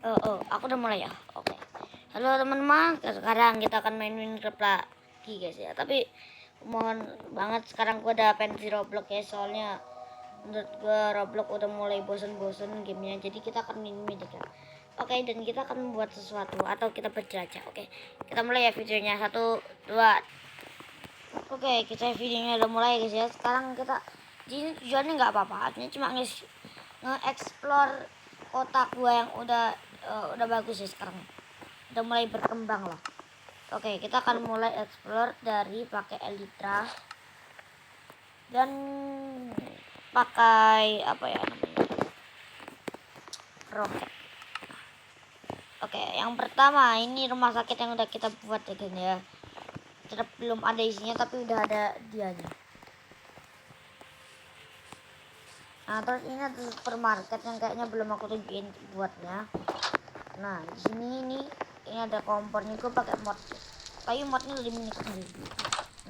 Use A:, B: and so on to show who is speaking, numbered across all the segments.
A: Aku udah mulai ya. Oke. Halo teman-teman, sekarang kita akan main Minecraft lagi guys ya. Tapi mohon banget sekarang gua udah pensi Roblox ya, soalnya menurut gua Roblox udah mulai bosen-bosen gamenya. Jadi kita akan main Minecraft. Oke, dan kita akan membuat sesuatu atau kita berjelajah. Oke, kita mulai ya videonya. 1, 2. Oke, kita videonya udah mulai guys ya. Sekarang kita di sini tujuannya nggak apa-apa, artinya cuma nge-explore kota gua yang udah bagus ya sekarang. Udah mulai berkembang lah. Oke, kita akan mulai explore dari pakai elytra dan pakai apa ya namanya? Roket. Oke, yang pertama ini rumah sakit yang udah kita buat ya kan ya. Tetap belum ada isinya tapi udah ada dianya. Nah, terus ini ada supermarket yang kayaknya belum aku tunjukin buatnya. Nah, di sini ini ada kompornya, gue pakai mod. Kayu modnya lebih menikah sendiri.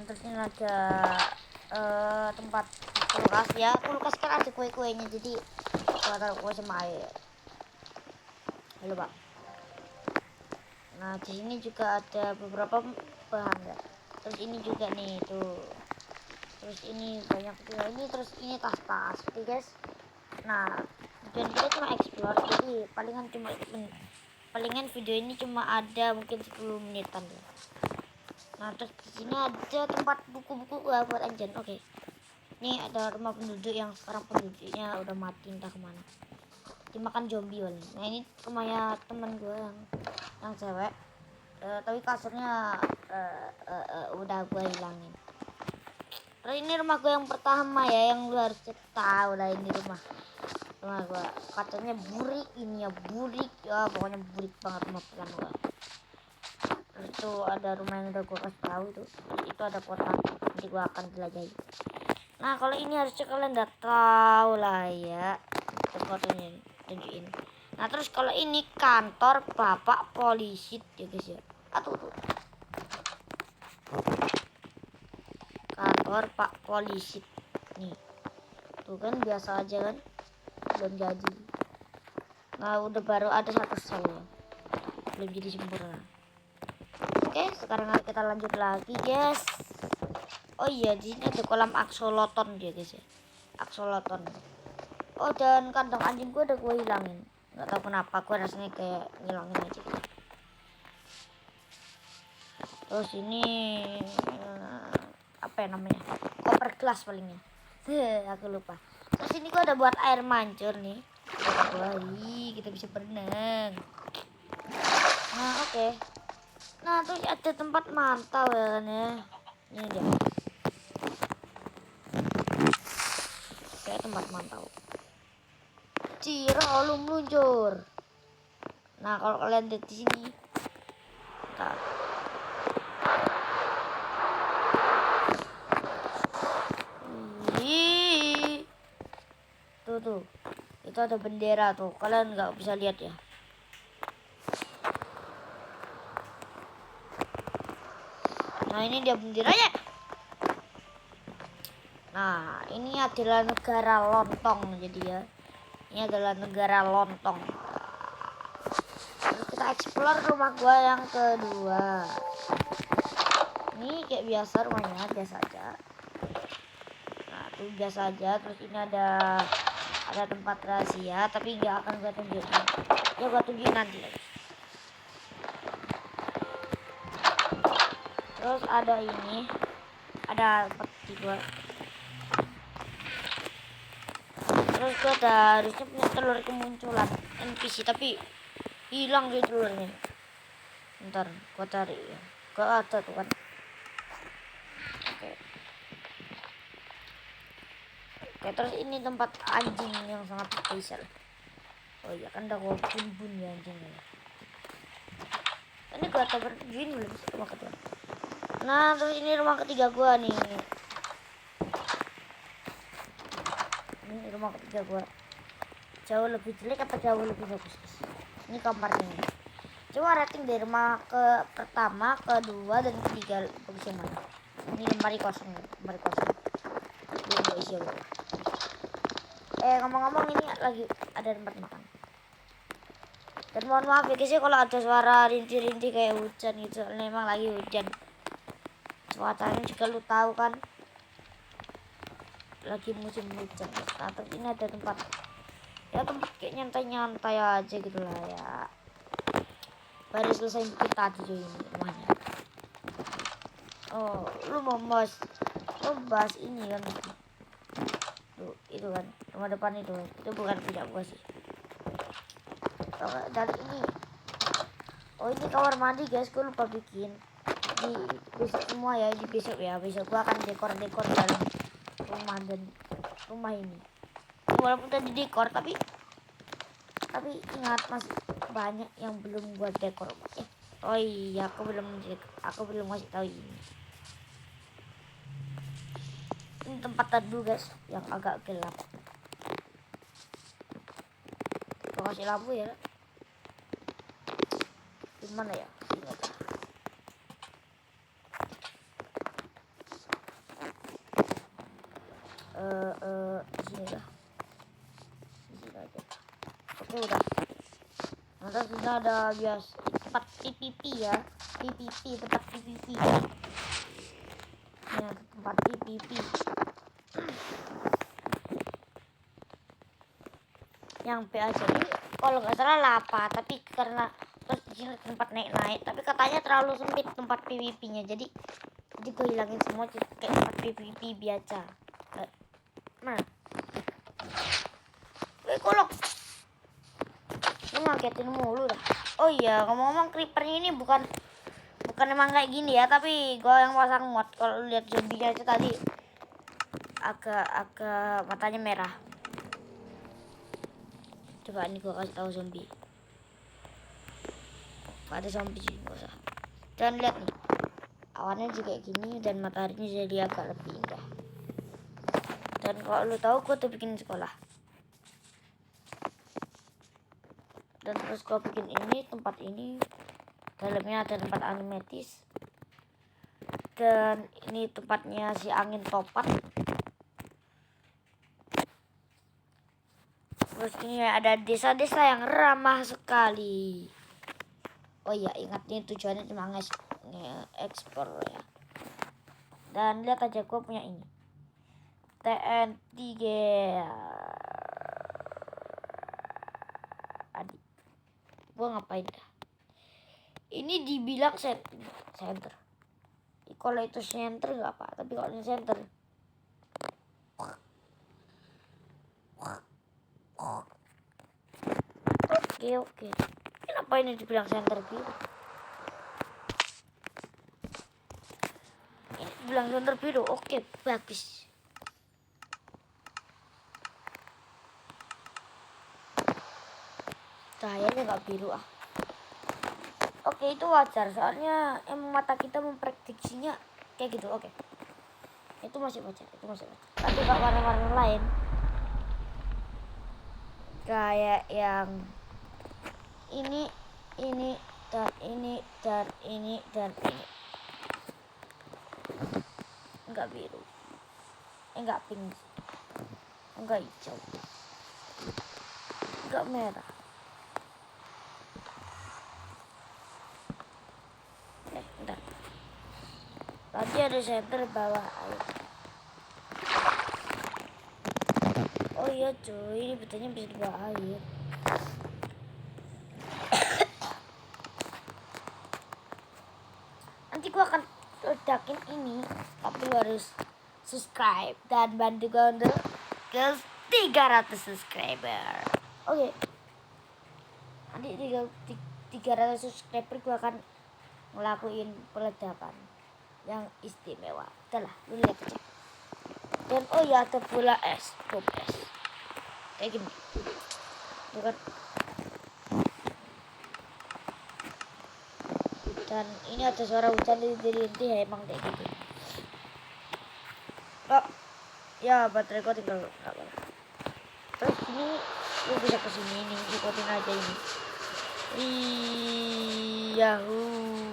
A: Terus ini ada tempat kulkas ya. Kulkas kan ada kue-kuenya, jadi gua taruh kue sama air. Halo, Pak. Nah, di sini juga ada beberapa bahan ya. Terus ini juga nih tuh. Terus ini banyak juga ini, terus ini tas-tas, oke guys. Nah, tujuan kita cuma explore, jadi palingan video ini cuma ada mungkin 10 menitan ya. Nah, terus di sini ada tempat buku-buku buat anjen. Oke. Ini ada rumah penduduk yang sekarang penduduknya udah mati entah kemana. Dimakan zombie wali. Nah, ini rumahnya teman gue yang cewek. Tapi kasurnya udah gue hilangin. Terus ini rumah gue yang pertama ya, yang lu harus tahu lah, ini rumah gue. Kacanya burik, ini ya burik ya, pokoknya burik banget rumah pertama gue. Terus itu ada rumah yang udah gue kasih tahu tuh. Terus itu ada kota, nanti gue akan jelajahi. Nah, kalau ini harusnya kalian udah tahu lah ya. Itu fotonya tunjukin. Nah, terus kalau ini kantor bapak polisi ya guys ya. Tuh. Kantor pak polisi nih. Tuh kan biasa aja kan, belum jadi. Nah, udah baru ada satu sel ya. Belum jadi sempurna. Oke, sekarang kita lanjut lagi guys. Oh iya, di sini ada kolam axoloton dia guys ya. Axoloton. Oh, dan kandang anjing gue udah gue hilangin. Nggak tahu kenapa, gue rasanya kayak ngilangin aja. Terus ini apa ya namanya? Koper gelas palingnya. Aku lupa. Terus ini gue ada buat air mancur nih. Wah, kita bisa berenang. Nah, oke. Nah, terus ada tempat mantau ya kan ya. Ini dia. Kayak tempat mantau. Cira lu meluncur. Nah, kalau kalian lihat di sini. Bentar. Tuh. Itu ada bendera tuh. Kalian nggak bisa lihat ya. Nah, ini dia benderanya. Nah, ini adalah negara lontong jadi ya. Ini adalah negara lontong. Terus kita explore rumah gua yang kedua. Ini kayak biasa rumahnya, biasa aja. Nah, tuh biasa aja. Terus ini ada tempat rahasia, tapi nggak akan gua tunjukin. Ya gua tunjukin nanti. Terus ada ini, ada peti gua. Terus gua harusnya punya telur kemunculan NPC, tapi hilang dia telurnya. Ntar gua cari ya. Gak ada tuh kan. Oke, terus ini tempat anjing yang sangat spesial. Oh iya kan udah gua bun ya anjingnya. Ini gua tahu begini belum rumah kedua. Nah, terus ini rumah ketiga gua nih. Ini rumah ketiga gua. Jauh lebih jelek apa jauh lebih bagus? Ini kamarnya. Coba rating dari rumah ke pertama, kedua, dan ketiga bagus yang mana? Ini lemari kosong. Belum gua isi dulu. Ngomong-ngomong ini lagi ada tempat makan. Dan mohon maaf ya guys ya kalau ada suara rintik-rintik kayak hujan gitu, soalnya emang lagi hujan. Cuacanya juga lu tahu kan, lagi musim hujan. Nah terus ini ada tempat kayak nyantai-nyantai aja gitu lah ya. Baru selesai bikin tadi cuy ini rumahnya. Oh lu mau bahas ini kan, tuh itu kan rumah depan itu bukan punya gua sih. Dan ini, oh ini kamar mandi guys, gue lupa bikin di besok semua ya, di besok gua akan dekor dalam rumah dan rumah ini. Walaupun udah di dekor tapi ingat masih banyak yang belum gua dekor. Oh iya, aku belum ngasih tahu ini tempat teduh guys yang agak gelap. Gua kasih lampu ya, gimana ya, sini aja. Di sini lah, di sini aja. Oke udah. Nanti sudah ada tempat PPP ya, tempat PPP. Nah, tempat PPP yang P aja ini kalau nggak salah lapa, tapi karena terus di sini tempat naik tapi katanya terlalu sempit tempat PVP-nya, jadi gue hilangin semua kayak tempat PVP biasa. Nah, kolok lu ngagetin mulu dah. Oh iya, ngomong-ngomong creepernya ini bukan emang kayak gini ya, tapi gue yang pasang mod. Kalau lihat zombie-nya itu tadi agak matanya merah. Coba ini gue kasih tahu zombie. Ada zombie sih, nggak usah. Dan lihat nih, awannya juga kayak gini dan mataharinya jadi agak lebih indah. Dan kalau lu tahu, gue tuh bikin sekolah. Dan terus gue bikin ini, tempat ini dalamnya ada tempat animatis. Dan ini tempatnya si angin topat. Terus ini ada desa-desa yang ramah sekali. Oh iya, ingat nih tujuannya cuma nge-ekspor ya. Dan lihat aja gue punya ini TNT adik. Gue ngapain dah? Ini dibilang center. Kalau itu center nggak apa, tapi kalau ini center. Oke. Kenapa ini dibilang center biru? Ini dibilang center biru. Oke, bagus. Cahayanya nggak biru ah. Oke, itu wajar soalnya emang mata kita memprediksinya kayak gitu. Oke. Itu masih wajar. Tapi kalau warna-warna lain kayak yang ini dan ini enggak biru, enggak pink, enggak hijau, enggak merah. Bentar. Tadi ada center bawah air. Oh iya cuy, ini betulnya bisa di bawah air. Nanti gua akan ledakin ini, tapi lu harus subscribe dan bantu gue untuk ke 300 subscriber. Oke. Nanti 300 subscriber gua akan ngelakuin peledakan yang istimewa. Udah lah, lu lihat aja. Dan oh ya, ada bola es, bom es kayak gini bukan. Dan ini ada suara hujan dari emang kayak gitu. Oh ya, baterai gua tinggal nggak apa. Terus ini lu bisa kesini nih, ikutin aja ini. Yahoo.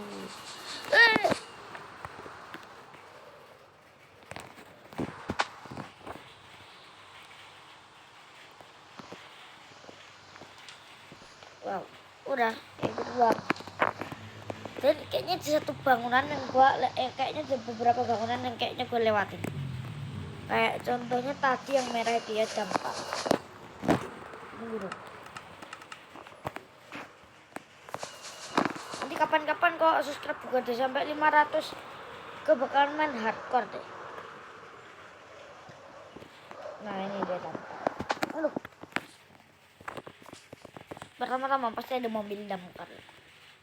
A: Wow. udah kayak gitu doang. Dan kayaknya di satu bangunan yang gua kayaknya ada beberapa bangunan yang kayaknya gua lewatin. Kayak contohnya tadi yang merah dia jam 4. Tunggu dong. Nanti kapan-kapan kok subscribe juga udah sampai 500, gue bakalan main hardcore deh. Nah ini dia tadi. Aduh. Pertama-tama pasti ada mobil damkar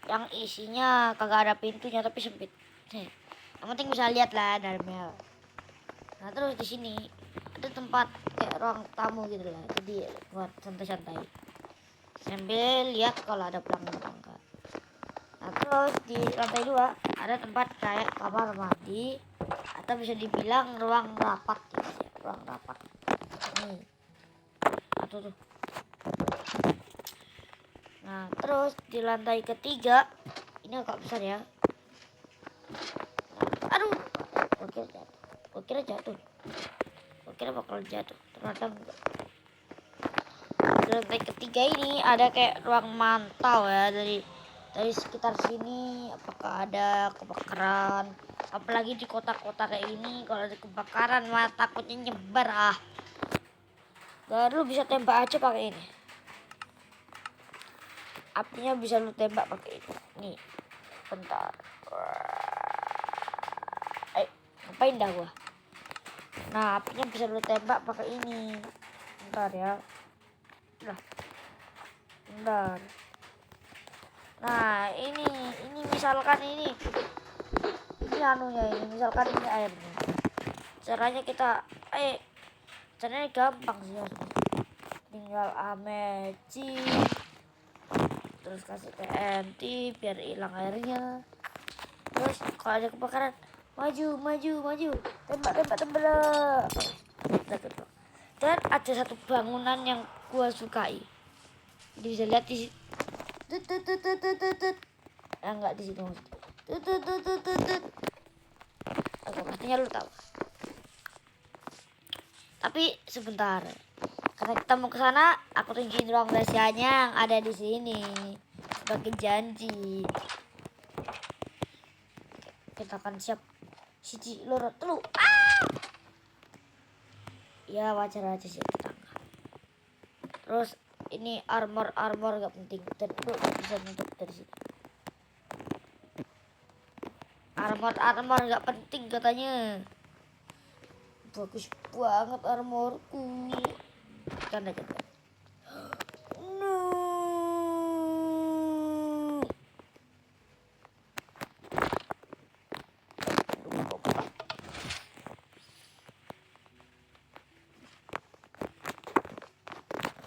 A: yang isinya kagak ada pintunya tapi sempit. Yang penting bisa lihat lah dalamnya. Nah terus di sini ada tempat kayak ruang tamu gitu lah, jadi buat santai-santai sambil lihat kalau ada pelanggan apa enggak. Nah terus di lantai 2 ada tempat kayak kamar mandi atau bisa dibilang ruang rapat gitu ya, ruang rapat. Nih atau tuh. Nah terus di lantai ketiga ini agak besar ya. Nah, aduh, gue kira jatuh. Gue kira bakal jatuh, ternyata enggak. Di lantai ketiga ini ada kayak ruang mantau ya, dari sekitar sini apakah ada kebakaran. Apalagi di kota-kota kayak ini kalau ada kebakaran mah takutnya nyebar ah. Baru bisa tembak aja pakai ini. Apinya bisa lu tembak pakai ini. Nih, bentar. Ngapain dah gua? Nah, apinya bisa lu tembak pakai ini. Bentar ya. Bentar. Nah, ini misalkan ini anunya ini, misalkan ini airnya. Caranya kita caranya gampang sih. Tinggal amecin, terus kasih TNT biar hilang airnya. Terus kalau ada kebakaran, maju, tembak. Dan ada satu bangunan yang gua sukai. Jadi bisa lihat di situ. Enggak di situ maksudnya. Oke, pastinya lu tahu. Tapi sebentar. Karena kita mau ke sana, aku tunjukin ruang rahasianya yang ada di sini sebagai janji. Kita akan siap siji loro telu. Ya wajar aja sih tetangga. Terus ini armor gak penting, dan lu bisa nutup dari sini. Armor gak penting katanya. Bagus banget armorku. Canda. No.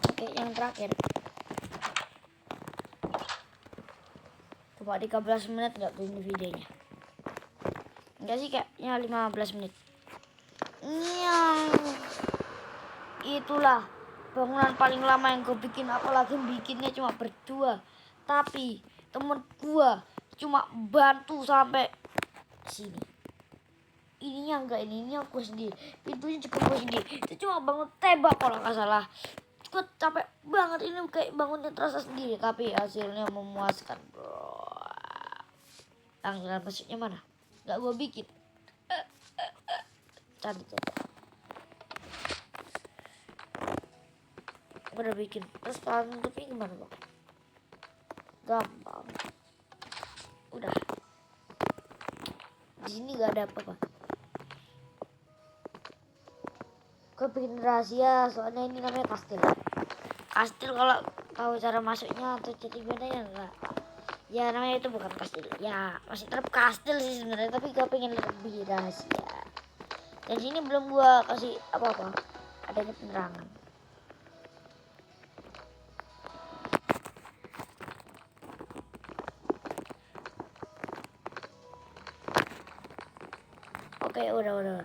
A: Oke, yang terakhir. Coba 13 menit nggak tuh ini videonya? Enggak sih, kayaknya 15 menit. Itulah bangunan paling lama yang gue bikin, apalagi bikinnya cuma berdua. Tapi temen gue cuma bantu sampai sini. Ininya enggak, ini aku sendiri. Pintunya juga gue sendiri. Itu cuma bangun tembak kalau nggak salah. Gue capek banget ini, kayak bangunnya terasa sendiri. Tapi hasilnya memuaskan bro. Tanggal maksudnya mana? Nggak gue bikin. Cari. Udah bikin. Terus kalau nutupnya gimana bang? Gampang. Udah. Di sini gak ada apa-apa. Gue bikin rahasia soalnya ini namanya kastil. Kastil kalau tahu cara masuknya atau jadi gimana ya enggak. Ya namanya itu bukan kastil. Ya masih tetap kastil sih sebenarnya, tapi gue pengen lebih rahasia. Dan sini belum gue kasih apa-apa. Adanya penerangan. Oke, udah.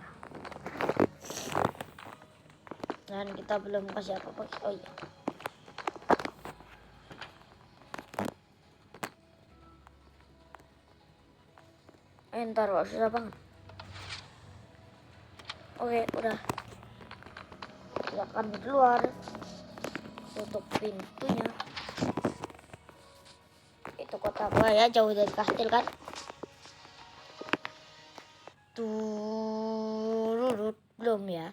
A: Dan kita belum kasih apa-apa. Oh iya. Ntar kok susah banget. Oke, udah. Silakan keluar. Tutup pintunya. Tak apa ya, jauh dari kastil kan. Turut belum ya.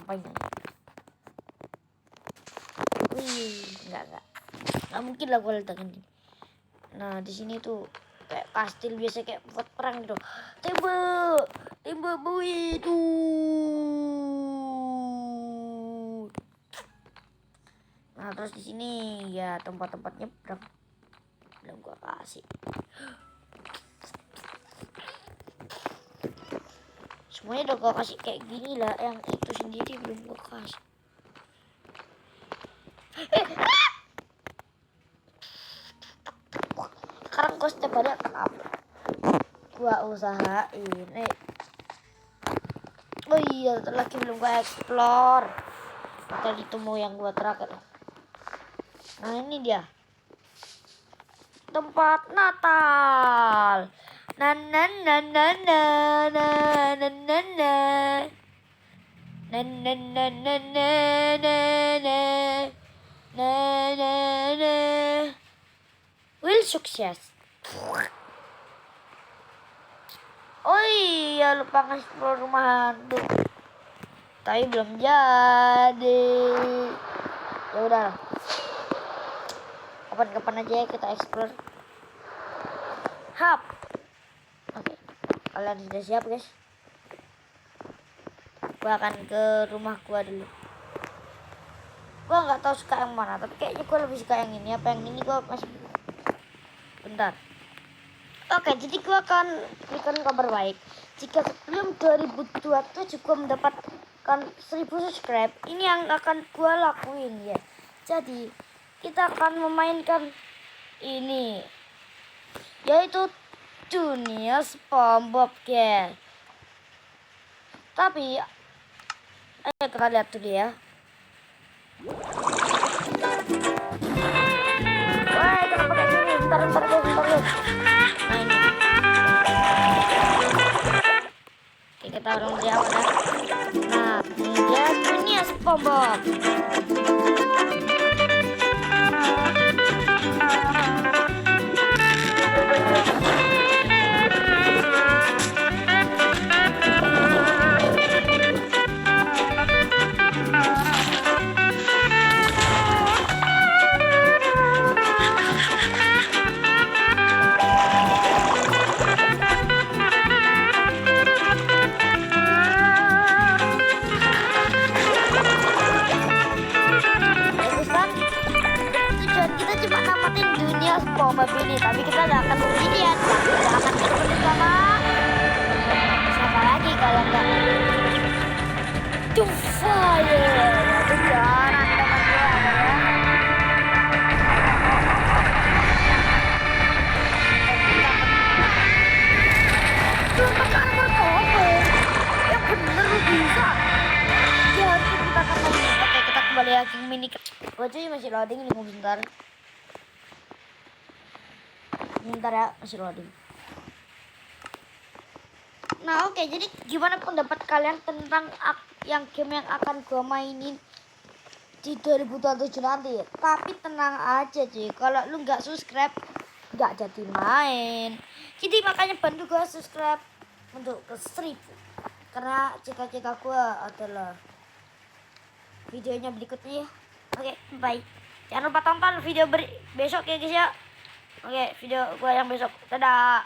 A: Apa ini? Wih, enggak. Nggak mungkin lah gue letakkan ini. Nah, di sini tuh kayak kastil biasa kayak buat perang gitu. Tembak boy tuh. Nah, terus di sini ya tempat-tempatnya perang. Belum gua kasih. Semuanya udah gua kasih kayak gini lah, yang itu sendiri belum gua kasih. Sekarang gua setiap hari akan upload. Gua usahain. Oh iya, lagi belum gua explore. Tadi temu yang gua terakhir. Nah, ini dia. Tempat Natal. Na na na na na na na na na. Na na na na na na na. Na na na. Will sukses. Oh iya, lupa nge-explore rumah hantu. Tapi belum jadi. Ya udah. Kapan-kapan aja ya kita explore. Hap. Oke. Kalian sudah siap, guys? Gua akan ke rumah gua dulu. Gua nggak tahu suka yang mana, tapi kayaknya gua lebih suka yang ini. Apa yang ini gua masih bentar. Oke, jadi gua akan berikan kabar baik. Jika sebelum 2027 gua mendapatkan 1000 subscribe, ini yang akan gua lakuin ya. Jadi kita akan memainkan ini, yaitu dunia SpongeBob, guys. Tapi ayo kita lihat dulu ya. Wah, kenapa kayak gini? Bentar guys. Nah, ini. Oke, kita orang jawab ya. Nah, ini dia dunia SpongeBob. SpongeBob ini, tapi kita gak akan beginian, kita akan ketemu sama siapa lagi kalau nggak Fire. Itu jalan teman gue ya. Tuh tekan berkobe, ya bener lu bisa. Ya harus kita akan oke, kita kembali lagi mini. Wajahnya masih loading nih, bentar. Bentar ya, masih loading. Nah oke, jadi gimana pendapat kalian tentang yang game yang akan gue mainin di 2027 nanti? Tapi tenang aja sih, kalau lu nggak subscribe nggak jadi main. Jadi makanya bantu gue subscribe untuk ke 1000. Karena cita-cita gue adalah videonya berikutnya ya. Oke, bye. Jangan lupa tonton video besok ya guys ya. Oke, video gue yang besok. Dadah.